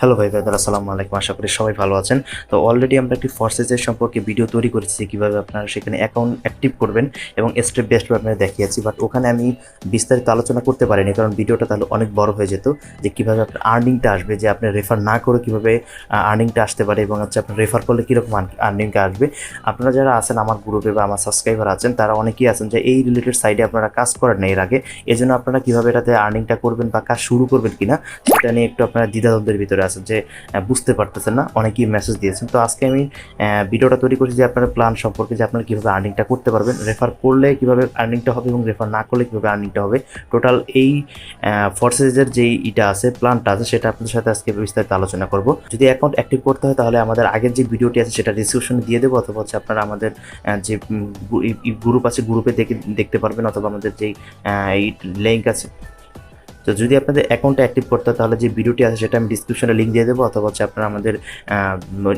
Hello ভাই brother, আসসালামু আলাইকুম। আশা করি সবাই ভালো আছেন। তো অলরেডি আমরা একটি ফরসেজের সম্পর্কে ভিডিও তৈরি করেছি, কীভাবে আপনারা সেখানে অ্যাকাউন্ট অ্যাক্টিভ করবেন এবং স্টেপ বাই স্টেপ আপনারা দেখিয়েছি। বাট ওখানে আমি বিস্তারিত আলোচনা করতে পারিনি, কারণ ভিডিওটা তাহলে অনেক বড় হয়ে যেত। যে কীভাবে আপনার আর্নিংটা আসবে, যে আপনি রেফার না করে কীভাবে আর্নিংটা আসতে পারে, এবং হচ্ছে আপনার রেফার করলে কীরকম আর্নিংটা আসবে। আপনারা যারা আছেন আমার গ্রুপে বা আমার সাবস্ক্রাইবার আছেন, তারা অনেকেই আছেন যে এই রিলেটেড সাইডে আপনারা কাজ করেন না এর আগে। এই জন্য আপনারা কীভাবে এটাতে আর্নিংটা করবেন বা কাজ শুরু করবেন কিনা সেটা নিয়ে একটু আপনারা দ্বিধাদ্বন্দ্বের ভিতরে আছেন, যে বুঝতে পারতেছেন না। অনেকেই মেসেজ দিয়েছেন। তো আজকে আমি ভিডিওটা তৈরি করছি যে আপনার প্ল্যান সম্পর্কে, যে আপনারা কীভাবে আর্নিংটা করতে পারবেন, রেফার করলে কীভাবে আর্নিংটা হবে এবং রেফার না করলে কীভাবে আর্নিংটা হবে। টোটাল এই ফরসেজের যেই ইটা আছে, প্ল্যানটা আছে, সেটা আপনাদের সাথে আজকে বিস্তারিত আলোচনা করব। যদি অ্যাকাউন্ট অ্যাক্টিভ করতে হয় তাহলে আমাদের আগের যে ভিডিওটি আছে সেটা ডিসক্রিপশনে দিয়ে দেবো, অথবা হচ্ছে আপনারা আমাদের যে গ্রুপ আছে গ্রুপে দেখতে পারবেন, অথবা আমাদের যেই এই লিঙ্ক আছে। তো যদি আপনাদের অ্যাকাউন্টটা অ্যাক্টিভ করতে হয় তাহলে যে ভিডিওটি আছে সেটা আমি ডিসক্রিপশনে লিঙ্ক দিয়ে দেবো, অথবা হচ্ছে আপনারা আমাদের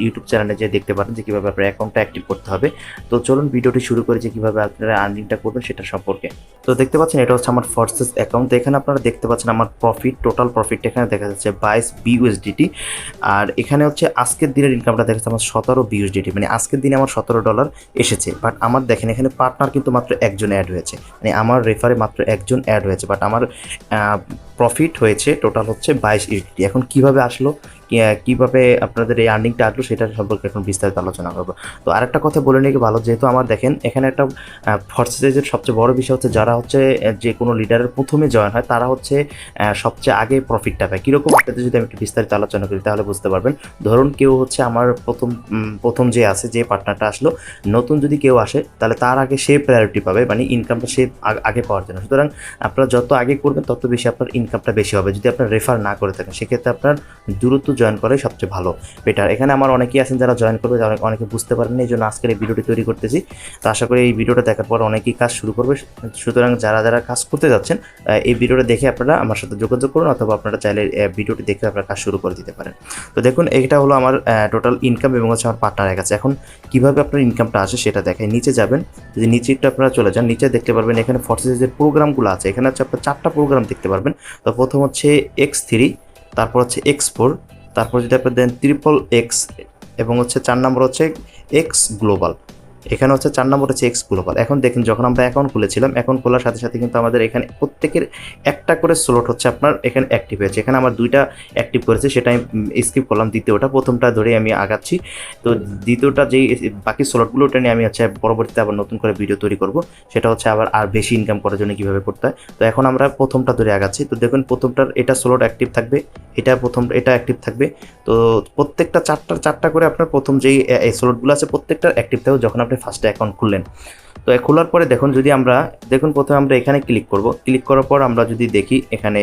ইউটিউব চ্যানেলে যে দেখতে পারেন যে কীভাবে আপনার অ্যাকাউন্টটা অ্যাক্টিভ করতে হবে। তো চলুন ভিডিওটি শুরু করে যে কীভাবে আপনারা আর্নিংটা করবেন সেটা সম্পর্কে। তো দেখতে পাচ্ছেন এটা হচ্ছে আমার ফরসেজ অ্যাকাউন্ট। তো এখানে আপনারা দেখতে পাচ্ছেন আমার প্রফিট, টোটাল প্রফিট এখানে দেখা যাচ্ছে 22 বিইউএসডিটি। আর এখানে হচ্ছে আজকের দিনের ইনকামটা দেখা যাচ্ছে আমার 17 বিইউএসডিটি, মানে আজকের দিনে আমার $17 এসেছে। বাট আমার দেখেন এখানে পার্টনার কিন্তু মাত্র একজন অ্যাড হয়েছে, মানে আমার রেফারে মাত্র একজন অ্যাড হয়েছে। বাট আমার প্রফিট হয়েছে টোটাল হচ্ছে 22 ইউএসডি। এখন কিভাবে আসলো, কীভাবে আপনাদের এই আর্নিংটা আসলো সেটা সম্পর্কে এখন বিস্তারিত আলোচনা করবো। তো আরেকটা কথা বলে নিয়ে ভালো, যেহেতু আমার দেখেন এখানে একটা ফরসেজের সবচেয়ে বড় বিষয় হচ্ছে যারা হচ্ছে যে কোনো লিডারের প্রথমে জয়েন হয় তারা হচ্ছে সবচেয়ে আগে প্রফিটটা পায়। কীরকম আপনাদের যদি আমি একটু বিস্তারিত আলোচনা করি তাহলে বুঝতে পারবেন। ধরুন কেউ হচ্ছে আমার প্রথম যে আছে, যে পার্টনারটা আসলো, নতুন যদি কেউ আসে তাহলে তার আগে সে প্রায়োরিটি পাবে, মানে ইনকামটা সে আগে পাওয়ার জন্য। সুতরাং আপনারা যত আগে করবেন তত বেশি আপনার ইনকামটা বেশি হবে। যদি আপনার রেফার না করে থাকেন সেক্ষেত্রে আপনার দ্রুত জয়েন করাই সবচেয়ে ভালো, বেটার। এখানে আমার অনেকেই আছেন যারা জয়েন করবে, অনেকে বুঝতে পারেন না, এই জন্য আজকের এই ভিডিওটি তৈরি করতেছি। তো আশা করি এই ভিডিওটা দেখার পর অনেকেই কাজ শুরু করবে। সুতরাং যারা যারা কাজ করতে যাচ্ছেন এই ভিডিওটা দেখে আপনারা আমার সাথে যোগাযোগ করুন, অথবা আপনারা চাইলে ভিডিওটি দেখে আপনারা কাজ শুরু করে দিতে পারেন। তো দেখুন এটা হলো আমার টোটাল ইনকাম এবং হচ্ছে আমার পার্টনারের কাছে। এখন কীভাবে আপনার ইনকামটা আসে সেটা দেখায়। নিচে যাবেন, যদি নিচে একটু আপনারা চলে যান, নিচে দেখতে পারবেন এখানে ফরসেজের যে প্রোগ্রামগুলো আছে, এখানে হচ্ছে আপনার 4টা প্রোগ্রাম দেখতে পারবেন। তো প্রথম হচ্ছে X3, তারপর হচ্ছে X4, তারপর যদি আপনি দেন XXX, এবং হচ্ছে 4 নম্বর হচ্ছে এক্স গ্লোবাল। এখানে হচ্ছে 4 নম্বর হচ্ছে এক্স গ্লোবাল। এখন দেখুন যখন আমরা অ্যাকাউন্ট খুলেছিলাম, অ্যাকাউন্ট খোলার সাথে সাথে কিন্তু আমাদের এখানে প্রত্যেকের একটা করে স্লট হচ্ছে আপনার এখানে অ্যাক্টিভ হয়েছে। এখানে আমার 2টা অ্যাক্টিভ করেছে, সেটা আমি স্কিপ করলাম। দ্বিতীয়টা, প্রথমটা ধরে আমি আগাচ্ছি। তো দ্বিতীয়টা যেই বাকি স্লটগুলো, ওটা নিয়ে আমি হচ্ছে পরবর্তীতে আবার নতুন করে ভিডিও তৈরি করব। সেটা হচ্ছে আবার আর বেশি ইনকাম করার জন্য কীভাবে করতে হয়। তো এখন আমরা প্রথমটা ধরে আগাচ্ছি। তো দেখুন প্রথমটার এটা স্লট অ্যাক্টিভ থাকবে, এটা অ্যাক্টিভ থাকবে। তো প্রত্যেকটা চারটা করে আপনার প্রথম যেই স্লটগুলো আছে প্রত্যেকটা অ্যাক্টিভ থাকবে যখন আপনি ফার্স্টে অ্যাকাউন্ট খুললেন। তো খোলার পরে দেখুন, যদি আমরা প্রথমে আমরা এখানে ক্লিক করব। ক্লিক করার পর আমরা যদি দেখি এখানে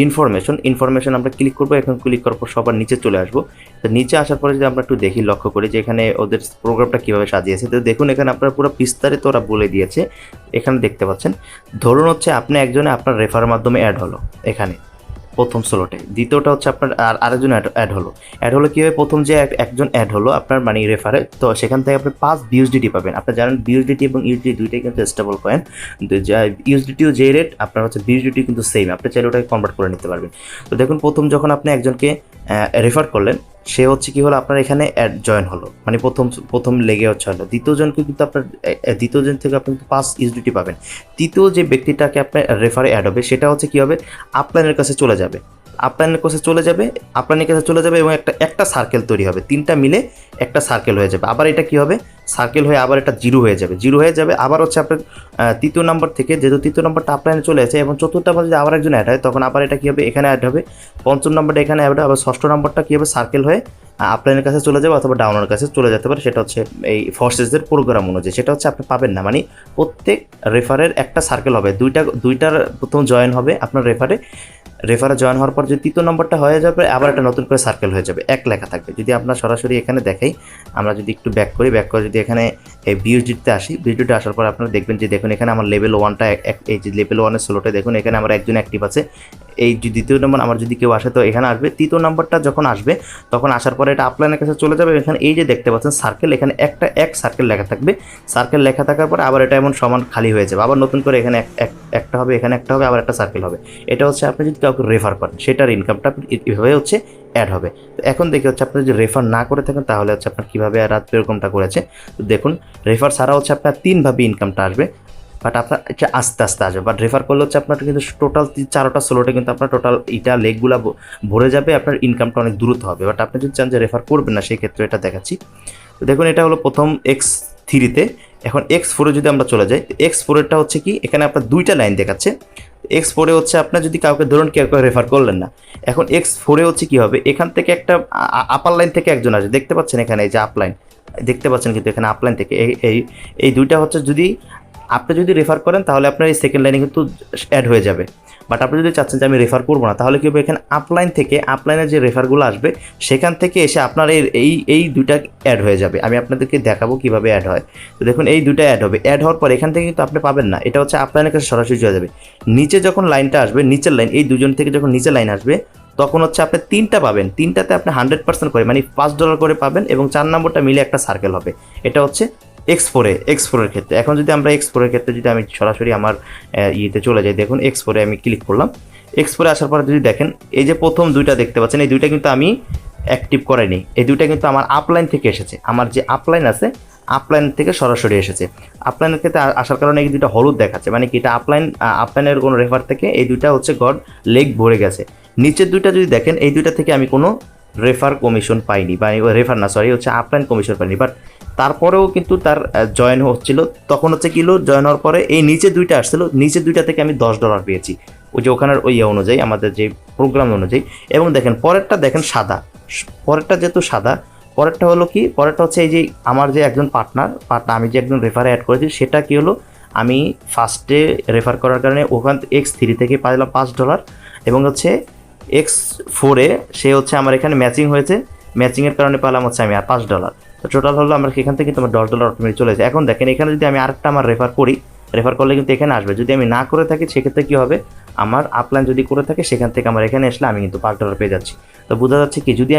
ইনফরমেশন আমরা ক্লিক করব। এখন ক্লিক করার পর সবার নিচে চলে আসবো। তো নিচে আসার পরে যদি আমরা একটু দেখি, লক্ষ্য করি যে এখানে ওদের প্রোগ্রামটা কীভাবে সাজিয়েছে। তো দেখুন এখানে আপনার পুরো বিস্তারিত ওরা বলে দিয়েছে। এখানে দেখতে পাচ্ছেন, ধরুন হচ্ছে আপনি একজনে আপনার রেফারের মাধ্যমে অ্যাড হলো এখানে প্রথম স্লটে, দ্বিতীয়টা হচ্ছে আপনার আরেকজন অ্যাড হলো কীভাবে, প্রথম যে একজন অ্যাড হলো আপনার মানে রেফারে, তো সেখান থেকে আপনি 5 বিউএসডিটি পাবেন। আপনারা জানেন বিউএসডিটি এবং ইউএসডি দুইটাই কিন্তু স্টেবল কয়েন। ইউএসডিটিও যে রেট, আপনার হচ্ছে বিউএসডিটি কিন্তু সেম, আপনি চাইলে ওটাকে কনভার্ট করে নিতে পারবেন। তো দেখুন প্রথম যখন আপনি একজনকে রেফার করলেন, সে হচ্ছে কি হলো, আপনার এখানে জয়েন হলো, মানে প্রথম লেগে হচ্ছে হলো। দ্বিতীয়জনকে কিন্তু আপনার দ্বিতীয়জন থেকে আপনি কিন্তু 5 ইউএসডিটি পাবেন। তৃতীয় যে ব্যক্তিটাকে আপনার রেফারে অ্যাড হবে সেটা হচ্ছে কী হবে, আপলাইনের কাছে চলে যাবে। আপলাইনের কাছে চলে যাবে এবং একটা সার্কেল তৈরি হবে। 3টা মিলে একটা সার্কেল হয়ে যাবে। আবার এটা কী হবে, সার্কেল হয়ে আবার এটা জিরো হয়ে যাবে। আবার হচ্ছে আপনার তৃতীয় নম্বর থেকে, যেহেতু তৃতীয় নম্বরটা আপলাইনে চলে আসে এবং চতুর্থ নম্বর যদি আবার একজন অ্যাড হয়, তখন আবার এটা কী হবে, এখানে অ্যাড হবে। পঞ্চম নম্বরটা এখানে অ্যাড হবে। আবার ষষ্ঠ নম্বরটা কী হবে, সার্কেল হয়ে আপলাইনের কাছে চলে যাবে অথবা ডাউনের কাছে চলে যেতে পারে। সেটা হচ্ছে এই ফরসেজের প্রোগ্রাম অনুযায়ী, সেটা হচ্ছে আপনি পাবেন না। মানে প্রত্যেক রেফারের একটা সার্কেল হবে, দুইটার প্রথম জয়েন হবে আপনার রেফারে জয়েন হওয়ার পর যদি তৃতীয় নম্বরটা হয়ে যাবে, আবার একটা নতুন করে সার্কেল হয়ে যাবে, এক লেখা থাকবে। যদি আপনার সরাসরি এখানে দেখাই, আমরা যদি একটু ব্যাক করে যদি এখানে এই বিউএসডিতে আসি, বিউএসডিতে আসার পর আপনারা দেখবেন যে দেখুন এখানে আমার লেভেল 1টা, এই যে লেভেল 1-এর স্লটে দেখুন এখানে আমার একজন অ্যাক্টিভ আছে। এই যে দ্বিতীয় নম্বর আমার যদি কেউ আসে তো এখানে আসবে। তৃতীয় নম্বরটা যখন আসবে তখন আসার পরে এটা আপলাইনের কাছে চলে যাবে। এখানে এই যে দেখতে পাচ্ছেন সার্কেল, এখানে এক সার্কেল লেখা থাকবে। সার্কেল লেখা থাকার পরে আবার এটা এমন সমান খালি হয়ে যাবে। আবার নতুন করে এখানে একটা হবে, এখানে একটা হবে, আবার একটা সার্কেল হবে। এটা হচ্ছে আপনি যদি কাউকে রেফার করেন সেটার ইনকামটা এভাবে হচ্ছে অ্যাড হবে। তো এখন দেখি হচ্ছে আপনি যদি রেফার না করে থাকেন তাহলে হচ্ছে আপনার কীভাবে রাত এরকমটা করেছে। তো দেখুন রেফার ছাড়া হচ্ছে আপনার 3ভাবে ইনকামটা আসবে, বাট আপনার এটা আস্তে আস্তে আসবে। বাট রেফার করলে হচ্ছে আপনার কিন্তু টোটাল 4টা স্লোটে কিন্তু আপনার টোটাল এটা লেগগুলো ভরে যাবে, আপনার ইনকামটা অনেক দ্রুত হবে। বাট আপনি যদি চান যে রেফার করবেন না সেই ক্ষেত্রে এটা দেখাচ্ছি। তো দেখুন এটা হলো প্রথম X3-তে। এখন X4-এ যদি আমরা চলে যাই, X4-এরটা হচ্ছে কি এখানে আপনার 2টা লাইন দেখাচ্ছে। X4-এ হচ্ছে আপনার যদি কাউকে ধরুন কেউ রেফার করলেন না, এখন X4-এ হচ্ছে কি হবে, এখান থেকে একটা আপার লাইন থেকে একজন আসে, দেখতে পাচ্ছেন এখানে এই যে আপলাইন দেখতে পাচ্ছেন, কিন্তু এখানে আপলাইন থেকে এই দুইটা হচ্ছে যদি আপনি যদি রেফার করেন তাহলে আপনার এই সেকেন্ড লাইনে কিন্তু অ্যাড হয়ে যাবে। বাট আপনি যদি চাচ্ছেন যে আমি রেফার করবো না, তাহলে কী হবে, এখানে আপলাইন থেকে আপলাইনের যে রেফারগুলো আসবে সেখান থেকে এসে আপনার এই দুইটা অ্যাড হয়ে যাবে। আমি আপনাদেরকে দেখাবো কীভাবে অ্যাড হয়। তো দেখুন এই দুইটা অ্যাড হবে, অ্যাড হওয়ার পর এখান থেকে কিন্তু আপনি পাবেন না, এটা হচ্ছে আপলাইনের কাছে সরাসরি চলে যাবে। নিচে যখন লাইনটা আসবে, নিচের লাইন, এই দুজন থেকে যখন নিচের লাইন আসবে তখন হচ্ছে আপনি 3টা পাবেন, 3টাতে আপনি 100% করে মানে $5 করে পাবেন, এবং 4 নম্বরটা মিলে একটা সার্কেল হবে। এটা হচ্ছে X4-এর ক্ষেত্রে। এখন যদি আমরা X4-এর ক্ষেত্রে যদি আমি সরাসরি আমার ইয়েতে চলে যাই, দেখুন X4-এ আমি ক্লিক করলাম। X4-এ আসার পরে যদি দেখেন এই যে প্রথম দুইটা দেখতে পাচ্ছেন, এই দুইটা কিন্তু আমি অ্যাক্টিভ করাইনি, এই দুইটা কিন্তু আমার আপলাইন থেকে এসেছে। আমার যে আপলাইন আছে আপলাইন থেকে সরাসরি এসেছে। আপলাইনের ক্ষেত্রে আসার কারণে এই দুইটা হলুদ দেখাচ্ছে, মানে কি এটা আপলাইনের কোনো রেফার থেকে এই দুইটা হচ্ছে লেগ ভরে গেছে। নিচের দুইটা যদি দেখেন এই দুইটা থেকে আমি কোনো রেফার কমিশন পাইনি, বা রেফার না সরি হচ্ছে আপলাইন কমিশন পাইনি। বাট তারপরেও কিন্তু তার জয়েন হচ্ছিল, তখন হচ্ছে কিলো জয়েন হওয়ার পরে এই নিচে দুইটা আসছিল, নিচের দুইটা থেকে আমি $10 পেয়েছি ওই যে ওখানের ওই অনুযায়ী, আমাদের যে প্রোগ্রাম অনুযায়ী। এবং দেখেন পরেরটা দেখেন সাদা, পরেরটা যেহেতু সাদা, পরেরটা হলো কি, পরেরটা হচ্ছে এই যে আমার যে একজন পার্টনার আমি যে একজন রেফারে অ্যাড করেছি, সেটা কি হলো, আমি ফার্স্টে রেফার করার কারণে ওখান X3 থেকে পাইলাম $5, এবং হচ্ছে X4-এ সে হচ্ছে আমার এখানে ম্যাচিং হয়েছে, ম্যাচিংয়ের কারণে পেলাম হচ্ছে আমি আর $5। তো টোটাল হলো আমার এখান থেকে তোমার $10 অটোমেটিক চলে যায়। এখন দেখেন এখানে যদি আমি আরেকটা আমার রেফার করি, রেফার করলে কিন্তু এখানে আসবে। যদি আমি না করে থাকি সেক্ষেত্রে কী হবে, আমার আপলাইন যদি করে থাকে সেখান থেকে আমার এখানে আসলে আমি কিন্তু $5 পেয়ে যাচ্ছি। তো বোঝা যাচ্ছে কি, যদি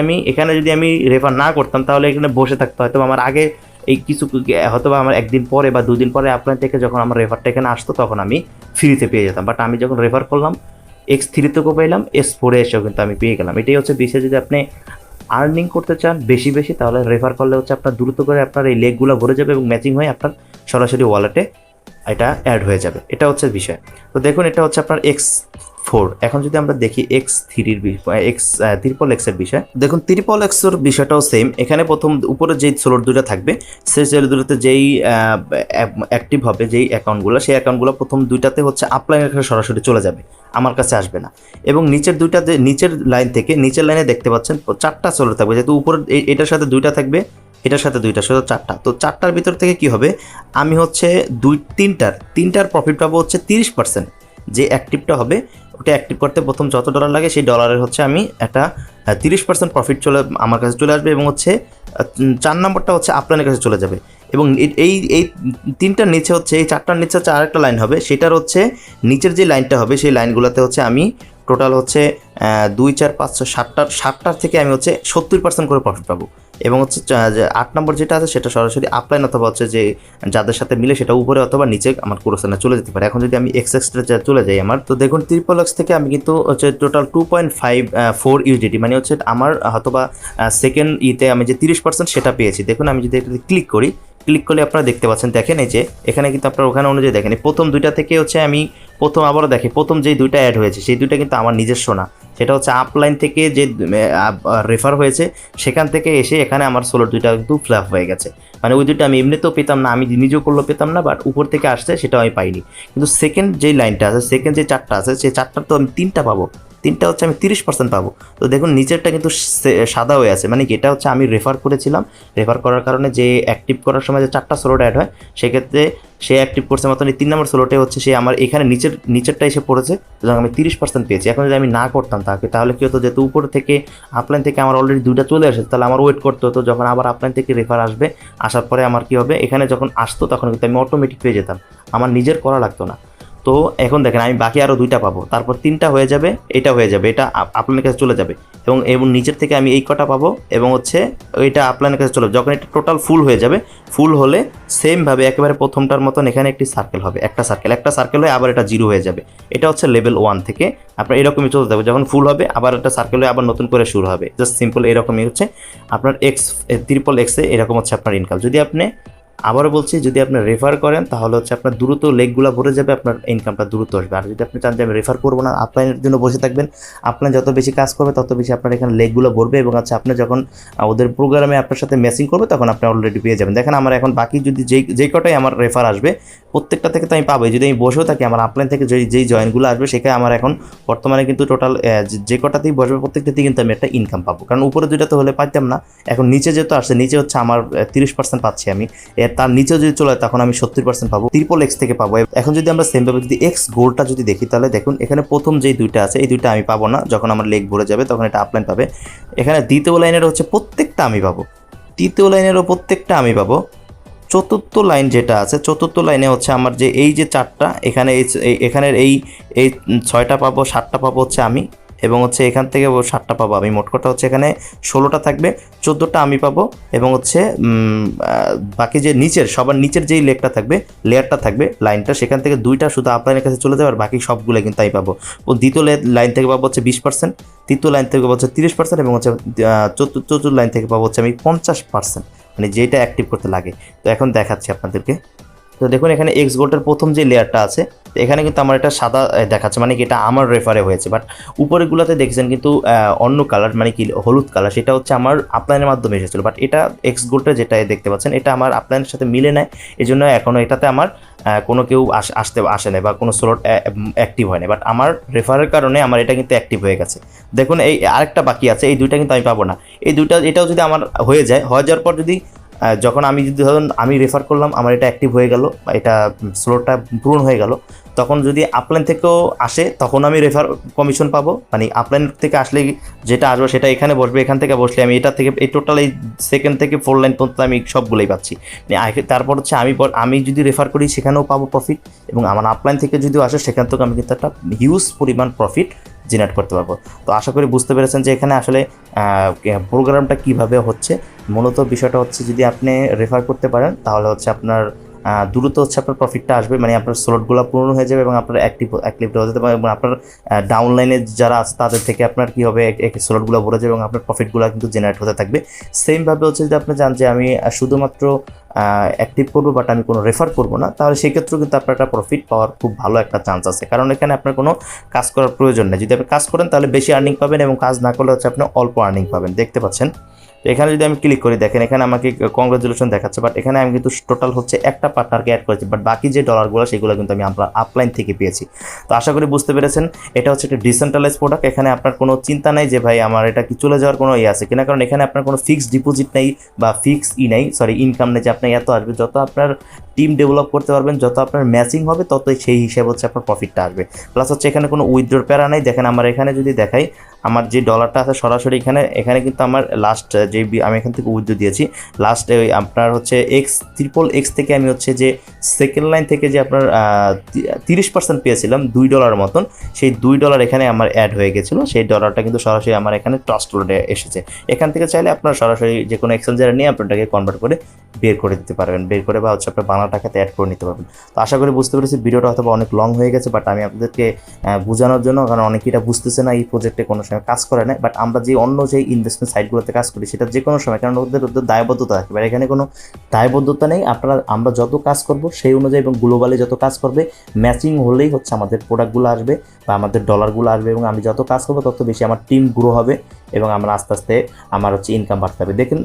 আমি রেফার না করতাম তাহলে এখানে বসে থাকতে হয়তো আমার আগে এই কিছু হয়তো বা আমার একদিন পরে বা 2 দিন পরে আপলাইন থেকে যখন আমার রেফারটা এখানে আসতো তখন আমি ফ্রিতে পেয়ে যেতাম। বাট আমি যখন রেফার করলাম X3-তেও পেলাম, S4-এ এসেও কিন্তু আমি পেয়ে গেলাম। এটাই হচ্ছে বিষয়, যদি আপনি আর্নিং করতে চান বেশি তাহলে রেফার করলে হচ্ছে আপনার দ্রুত করে আপনার এই লেগগুলো ভরে যাবে এবং ম্যাচিং হয়ে আপনার সরাসরি ওয়ালেটে এটা অ্যাড হয়ে যাবে। এটা হচ্ছে বিষয়। তো দেখুন এটা হচ্ছে আপনার X4। এখন যদি আমরা দেখি X3-এর XXX-এর বিষয়, দেখুন XXX-এর বিষয়টাও সেম। এখানে প্রথম উপরে যেই স্লোট দুটো থাকবে সেই স্লোট দুটোতে যেই অ্যাক্টিভ হবে যেই অ্যাকাউন্টগুলো, সেই অ্যাকাউন্টগুলো প্রথম দুইটাতে হচ্ছে আপলাইনের কাছে সরাসরি চলে যাবে, আমার কাছে আসবে না। এবং নিচের দুইটাতে নিচের লাইন থেকে নিচের লাইনে দেখতে পাচ্ছেন 4টা স্লোট থাকবে, যেহেতু উপরে এটার সাথে 2টা থাকবে, এটার সাথে 2টা, শুধু 4টা। তো 4টার ভিতর থেকে কি হবে, আমি হচ্ছে 3টার প্রফিট পাবো হচ্ছে 30%। যে অ্যাক্টিভটা হবে ওটা অ্যাক্টিভ করতে প্রথম যত ডলার লাগে সেই ডলারের হচ্ছে আমি একটা 30% প্রফিট আমার কাছে চলে আসবে, এবং হচ্ছে 4 নম্বরটা হচ্ছে আপলাইনের কাছে চলে যাবে। এবং এই 3টার নিচে হচ্ছে, এই 4টার নিচে হচ্ছে আরেকটা লাইন হবে, সেটার হচ্ছে নিচের যে লাইনটা হবে সেই লাইনগুলোতে হচ্ছে আমি টোটাল হচ্ছে 2 4 5 6 7টার থেকে আমি হচ্ছে 70% করে প্রফিট পাবো। এবং হচ্ছে 8 নম্বর যেটা আছে সেটা সরাসরি আপলাইন অথবা হচ্ছে যে যাদের সাথে মিলে সেটা উপরে অথবা নিচে আমার কোর্সে চলে যেতে পারে। এখন যদি আমি XX-টা চলে যাই আমার, তো দেখুন XXX থেকে আমি কিন্তু হচ্ছে টোটাল 2.54 USDT, মানে হচ্ছে আমার হয়তোবা সেকেন্ড আমি যে 30% সেটা পেয়েছি। দেখুন আমি যদি এটাতে ক্লিক করলে আপনারা দেখতে পাচ্ছেন, দেখেন এই যে এখানে কিন্তু আপনারা ওখানে অনুযায়ী দেখেন প্রথম 2টা থেকে হচ্ছে আমি আবারও দেখি প্রথম যেই 2টা অ্যাড হয়েছে সেই 2টা কিন্তু আমার নিজস্ব না, সেটা হচ্ছে আপলাইন থেকে যে রেফার হয়েছে সেখান থেকে এসে এখানে আমার সোলোর 2টা কিন্তু ফ্ল্যাপ হয়ে গেছে। মানে ওই 2টা আমি এমনিতেও পেতাম না, আমি নিজেও করলেও পেতাম না, বাট উপর থেকে আসছে সেটাও আমি পাইনি। কিন্তু সেকেন্ড যেই লাইনটা আছে, সেকেন্ড যে 4টা আছে সেই 4টার তো আমি 3টা পাবো, 3টা হচ্ছে আমি 30% পাবো। তো দেখুন নিচেরটা কিন্তু সাদা হয়ে আছে, মানে এটা হচ্ছে আমি রেফার করেছিলাম, রেফার করার কারণে যে অ্যাক্টিভ করার সময় যে 4টা স্লোট অ্যাড হয় সেক্ষেত্রে সে অ্যাক্টিভ করছে মতন এই 3 নম্বর স্লোটে হচ্ছে সে আমার এখানে নিচেরটা এসে পড়েছে, সুতরাং আমি 30% পেয়েছি। এখন যদি আমি না করতাম তাহলে কি হতো, যেহেতু উপর থেকে আপলাইন থেকে আমার অলরেডি 2টা চলে আসে, তাহলে আমার ওয়েট করতে হতো যখন আবার আপলাইন থেকে রেফার আসবে, আসার পরে আমার কি হবে, এখানে যখন আসতো তখন কিন্তু আমি অটোমেটিক পেয়ে যেতাম, আমার নিজের করা লাগতো না। তো এখন দেখেন আমি বাকি আরও 2টা পাবো, তারপর 3টা হয়ে যাবে, এটা হয়ে যাবে, এটা আপলাইনের কাছে চলে যাবে, এবং এবং নিচের থেকে আমি এই কটা পাবো, এবং হচ্ছে ওইটা আপলাইনের কাছে চলে যাবে। যখন এটা টোটাল ফুল হয়ে যাবে, ফুল হলে সেমভাবে একেবারে প্রথমটার মতন এখানে একটি সার্কেল হবে, একটা সার্কেল হয়ে আবার এটা 0 হয়ে যাবে। এটা হচ্ছে লেভেল 1 থেকে আপনার এরকমই চলতে থাকবে, যখন ফুল হবে আবার একটা সার্কেল হয়ে আবার নতুন করে শুরু হবে। জাস্ট সিম্পল এরকমই হচ্ছে আপনার ট্রিপল এক্সে এরকম হচ্ছে আপনার ইনকাম। যদি আপনি আবারও বলছি, যদি আপনি রেফার করেন তাহলে হচ্ছে আপনার দ্রুত লেগগুলো ভরে যাবে, আপনার ইনকামটা দ্রুত আসবে। আর যদি আপনি চান যে আমি রেফার করবো না, আপলাইনের জন্য বসে থাকবেন, আপনার যত বেশি কাজ করবে তত বেশি আপনার এখানে লেগগুলো ভরবে, এবং হচ্ছে আপনি যখন ওদের প্রোগ্রামে আপনার সাথে ম্যাচিং করবে তখন আপনি অলরেডি পেয়ে যাবেন। দেখেন আমার এখন বাকি যদি যেই কটাই আমার রেফার আসবে প্রত্যেকটা থেকে তো আমি পাবোই। যদি আমি বসেও থাকি, আমার আপলাইন থেকে যেই জয়েনগুলো আসবে সেখানে আমার এখন বর্তমানে কিন্তু টোটাল যে কটাতেই বসবে প্রত্যেকটাতেই কিন্তু আমি একটা ইনকাম পাবো, কারণ উপরে দুইটাতে হলে পাইতাম না। এখন নিচে যেহেতু আসছে, নিচে হচ্ছে আমার 30% পাচ্ছি আমি, তার নিচেও যদি চলে তখন আমি 70% পাবো, ট্রিপল এক্স থেকে পাবো। এখন যদি আমরা সেমভাবে যদি এক্স গোলটা যদি দেখি, তাহলে দেখুন এখানে প্রথম যেই 2টা আছে এই 2টা আমি পাবো না, যখন আমার লেগ ভরে যাবে তখন এটা আপলাইন পাবে। এখানে দ্বিতীয় লাইনের হচ্ছে প্রত্যেকটা আমি পাবো, তৃতীয় লাইনেরও প্রত্যেকটা আমি পাবো, চতুর্থ লাইন যেটা আছে চতুর্থ লাইনে হচ্ছে আমার যে এই যে 4টা এখানে এখানের এই 6টা পাবো, 7টা পাবো হচ্ছে আমি, এবং হচ্ছে এখান থেকে 7টা পাবো আমি। মোট কথা হচ্ছে এখানে 16টা থাকবে, 14টা আমি পাবো, এবং হচ্ছে বাকি যে সবার নিচের যেই লেয়ারটা থাকবে লাইনটা, সেখান থেকে 2টা শুধু আপলাইনের কাছে চলে যাবে, আর বাকি সবগুলো কিন্তু আমি পাবো। ও দ্বিতীয় লাইন থেকে পাবো হচ্ছে 20%, তৃতীয় লাইন থেকে পাবো হচ্ছে 30%, এবং হচ্ছে চতুর্থ লাইন থেকে পাবো হচ্ছে আমি 50%, মানে যেটা অ্যাক্টিভ করতে লাগে। তো এখন দেখাচ্ছি আপনাদেরকে। তো দেখুন এখানে এক্স গোল্ডের প্রথম যে লেয়ারটা আছে, তো এখানে কিন্তু আমার এটা সাদা দেখাচ্ছে, মানে কি এটা আমার রেফারে হয়েছে। বাট উপরেগুলোতে দেখছেন কিন্তু অন্য কালার, মানে কি হলুদ কালার, সেটা হচ্ছে আমার আপলাইনের মাধ্যমে এসেছিলো। বাট এটা এক্স গোল্ডের যেটা দেখতে পাচ্ছেন, এটা আমার আপলাইনের সাথে মিলে নেয়, এই জন্য এখনও এটাতে আমার কোনো কেউ আসে না বা কোনো স্লট অ্যাক্টিভ হয় না। বাট আমার রেফারের কারণে আমার এটা কিন্তু অ্যাক্টিভ হয়ে গেছে। দেখুন এই আরেকটা বাকি আছে, এই 2টা কিন্তু আমি পাবো না। এটাও যদি আমার হয়ে যাওয়ার পর যদি যখন আমি যদি ধরুন আমি রেফার করলাম, আমার এটা অ্যাক্টিভ হয়ে গেল, এটা স্লোটটা পূরণ হয়ে গেল, তখন যদি আপলাইন থেকেও আসে তখন আমি রেফার কমিশন পাবো। মানে আপলাইন থেকে আসলে যেটা আসবে সেটা এখানে বসবে, এখান থেকে বসলে আমি এটা থেকে এই টোটাল এই 2nd থেকে 4 লাইন পর্যন্ত আমি সবগুলোই পাচ্ছি। তারপর হচ্ছে আমি যদি রেফার করি সেখানেও পাবো প্রফিট, এবং আমার আপলাইন থেকে যদি আসে সেখান থেকে আমি কিন্তু একটা হিউজ পরিমাণ প্রফিট জেনারেট করতে পারবো। তো আশা করি বুঝতে পেরেছেন যে এখানে আসলে প্রোগ্রামটা কিভাবে হচ্ছে। মূলত বিষয়টা হচ্ছে যদি আপনি রেফার করতে পারেন তাহলে হচ্ছে আপনার দ্রুত হচ্ছে আপনার প্রফিটটা আসবে, মানে আপনার স্লটগুলো পূরণ হয়ে যাবে, এবং আপনার অ্যাক্টিভ হয়ে যেতে পারে, এবং আপনার ডাউনলাইনে যারা আছে তাদের থেকে আপনার কী হবে, স্লটগুলো ভরে যাবে, এবং আপনার প্রফিটগুলো কিন্তু জেনারেট হতে থাকবে। সেমভাবে হচ্ছে যদি আপনি জান যে আমি শুধুমাত্র অ্যাক্টিভ করবো বাট আমি কোনো রেফার করবো না, তাহলে সেক্ষেত্রেও কিন্তু আপনার একটা প্রফিট পাওয়ার খুব ভালো একটা চান্স আছে, কারণ এখানে আপনার কোনো কাজ করার প্রয়োজন নেই। যদি আপনি কাজ করেন তাহলে বেশি আর্নিং পাবেন, এবং কাজ না করলে হচ্ছে আপনি অল্প আর্নিং পাবেন। দেখতে পাচ্ছেন এখানে যদি আমি ক্লিক করি, দেখেন এখানে আমাকে কংগ্রাচুলেশন দেখাচ্ছে, বাট এখানে আমি কিন্তু টোটাল হচ্ছে একটা পার্টনারকে অ্যাড করেছি, বাট বাকি যে ডলারগুলো সেগুলো কিন্তু আমি আপলাইন থেকে পেয়েছি। তো আশা করি বুঝতে পেরেছেন এটা হচ্ছে একটা ডিসেন্ট্রালাইজ প্রোডাক্ট। এখানে আপনার কোনো চিন্তা নাই যে ভাই আমার এটা কি চলে যাওয়ার কোনো আছে কিনা, কারণ এখানে আপনার কোনো ফিক্সড ডিপোজিট নেই বা ইনকাম নেই যে আপনার এত আসবে। যত আপনার টিম ডেভেলপ করতে পারবেন, যত আপনার ম্যাচিং হবে, তত সেই হিসাবে হচ্ছে আপনার প্রফিটটা আসবে। প্লাস হচ্ছে এখানে কোনো উইথড্রর প্যারা নেই। দেখেন আমার এখানে যদি দেখাই, আমার যে ডলারটা আছে সরাসরি এখানে কিন্তু আমার লাস্ট যে আমি এখান থেকে উইথড্র দিয়েছি, লাস্ট আপনার হচ্ছে ট্রিপল এক্স থেকে আমি হচ্ছে যে 2nd লাইন থেকে যে আপনার 30% পেয়েছিলাম $2 মতন, সেই $2 এখানে আমার অ্যাড হয়ে গেছিলো। সেই ডলারটা কিন্তু সরাসরি আমার এখানে ট্রাস্ট ওয়ালেটে এসেছে। এখান থেকে চাইলে আপনার সরাসরি যে কোনো এক্সচেঞ্জারে নিয়ে আপনারটাকে কনভার্ট করে বের করে দিতে পারবেন, বা হচ্ছে আপনার বাংলা টাকাতে অ্যাড করে নিতে পারবেন। তো আশা করি বুঝতে পেরেছি। ভিডিওটা হয়তো অনেক লং হয়ে গেছে, বাট আমি আপনাদেরকে বোঝানোর জন্য, কারণ অনেকেই এটা বুঝতেছে না, এই প্রজেক্টে কোনো সময় কাজ করে না। বাট আমরা যে অন্য যে ইনভেস্টমেন্ট সাইটগুলোতে কাজ করি সেটা যে কোনো সময়, কারণ ওদের দায়বদ্ধতা থাকে, বাট এখানে কোনো দায়বদ্ধতা নেই। আমরা যত কাজ করব সেই অনুযায়ী, এবং গ্লোবালি যত কাজ করবে ম্যাচিং হলেই হচ্ছে আমাদের প্রোডাক্টগুলো আসবে বা আমাদের ডলারগুলো আসবে, এবং আমি যত কাজ করবো তত বেশি আমার টিম গ্রো হবে, এবং আমরা আস্তে আস্তে আমার হচ্ছে ইনকাম বাড়তে হবে। দেখেন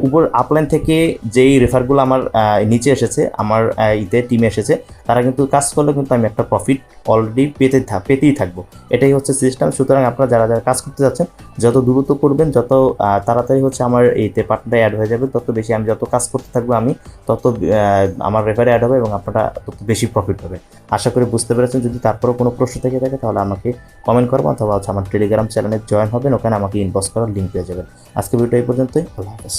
উপর আপলাইন থেকে যেই রেফারগুলো আমার নিচে এসেছে, আমার টিমে এসেছে, তারা কিন্তু কাজ করলে কিন্তু আমি একটা প্রফিট অলরেডি পেতেই থাকবো। এটাই হচ্ছে সিস্টেম। সুতরাং আপনারা যারা কাজ করতে যাচ্ছেন যত দ্রুত করবেন, যত তাড়াতাড়ি হচ্ছে আমার এইতে পার্টনারটা অ্যাড হয়ে যাবে, তত বেশি আমি যত কাজ করতে থাকবো আমি তত আমার রেফারে অ্যাড হবে, এবং আপনারা তত বেশি প্রফিট হবে। আশা করি বুঝতে পেরেছেন। যদি তারপরেও কোনো প্রশ্ন থেকে থাকে তাহলে আমাকে কমেন্ট করবো, অথবা হচ্ছে আমার টেলিগ্রাম চ্যানেলে জয়েন হবেন, ওখানে আমাকে ইনবক্স করার লিঙ্ক পেয়ে যাবেন। আজকে ভিডিও এই পর্যন্তই। আল্লাহ হাফেজ।